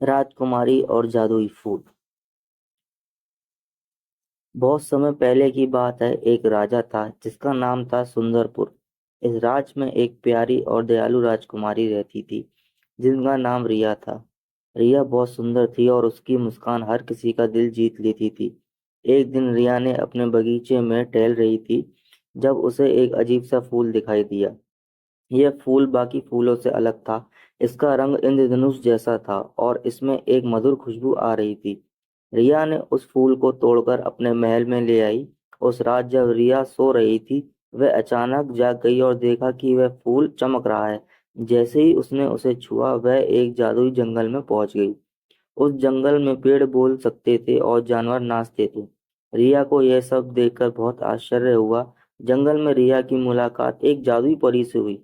राजकुमारी और जादुई फूल। बहुत समय पहले की बात है। एक राजा था जिसका नाम था सुंदरपुर। इस राज्य में एक प्यारी और दयालु राजकुमारी रहती थी जिनका नाम रिया था। रिया बहुत सुंदर थी और उसकी मुस्कान हर किसी का दिल जीत लेती थी। एक दिन रिया ने अपने बगीचे में टहल रही थी जब उसे एक अजीब सा फूल दिखाई दिया। यह फूल बाकी फूलों से अलग था। इसका रंग इंद्रधनुष जैसा था और इसमें एक मधुर खुशबू आ रही थी। रिया ने उस फूल को तोड़कर अपने महल में ले आई। उस रात जब रिया सो रही थी, वह अचानक जाग गई और देखा कि वह फूल चमक रहा है। जैसे ही उसने उसे छुआ, वह एक जादुई जंगल में पहुंच गई। उस जंगल में पेड़ बोल सकते थे और जानवर नाचते थे। रिया को यह सब देखकर बहुत आश्चर्य हुआ। जंगल में रिया की मुलाकात एक जादुई परी से हुई।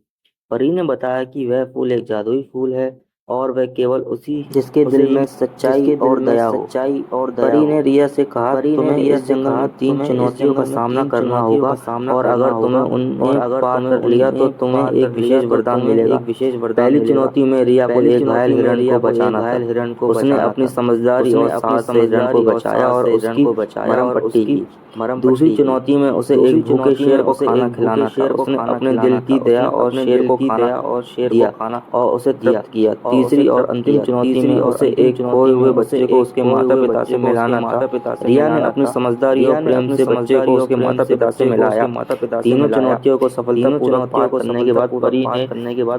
परी ने बताया कि वह फूल एक जादुई फूल है और वह केवल उसी जिसके दिल में सच्चाई और दया हो। परी ने रिया से कहा, तुम्हें इस जंगल में तीन चुनौतियों का सामना करना होगा और अगर तुमने उन्हें पार कर लिया तो तुम्हें एक विशेष वरदान मिलेगा। पहली चुनौती में रिया को एक घायल हिरण को बचाना था। उसने अपनी समझदारी और साहस से हिरण को बचाया और उसकी मरहम पट्टी की। दूसरी चुनौती में उसे एक भूखे शेर को खाना खिलाना था। उसने अपने दिल की दया और शेर को खाना दिया और उसे तृप्त किया। तीसरी और अंतिम चुनौती में उसे एक खोए हुए बच्चे को उसके माता पिता से मिलाना था। रिया ने अपनी समझदारी और प्रेम से बच्चे को उसके माता पिता से मिलाया। तीनों चुनौतियों को सफलतापूर्वक पार करने के बाद परी ने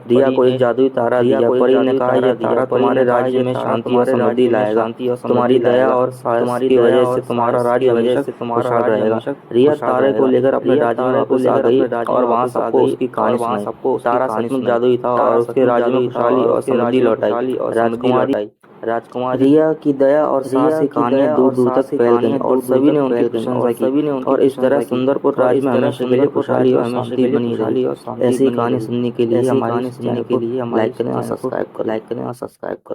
रिया को एक जादुई तारा दिया। परी ने कहा, यह तारा तुम्हारे राज्य में शांति और समृद्धि लाएगा। तुम्हारी दया और साहस की वजह से तुम्हारा राज्य हमेशा खुशहाल रहेगा। रिया तारे को लेकर अपने राज्य में वापस आ गई और वहां सबको उसकी कहानी सुनाई। तारा सचमुच जादुई था और उसके राज्य में खुशहाली और समृद्धि लौटाई। राजकुमारी रिया की दया और साहस की कहानियां दूर दूर तक फैल गईं और सभी ने उनकी प्रशंसा की। और इस तरह सुंदरपुर राज्य में हमेशा के लिए खुशहाली और शांति बनी रही। ऐसी कहानी सुनने के लिए हमारे चैनल को लाइक करें और सब्सक्राइब करें।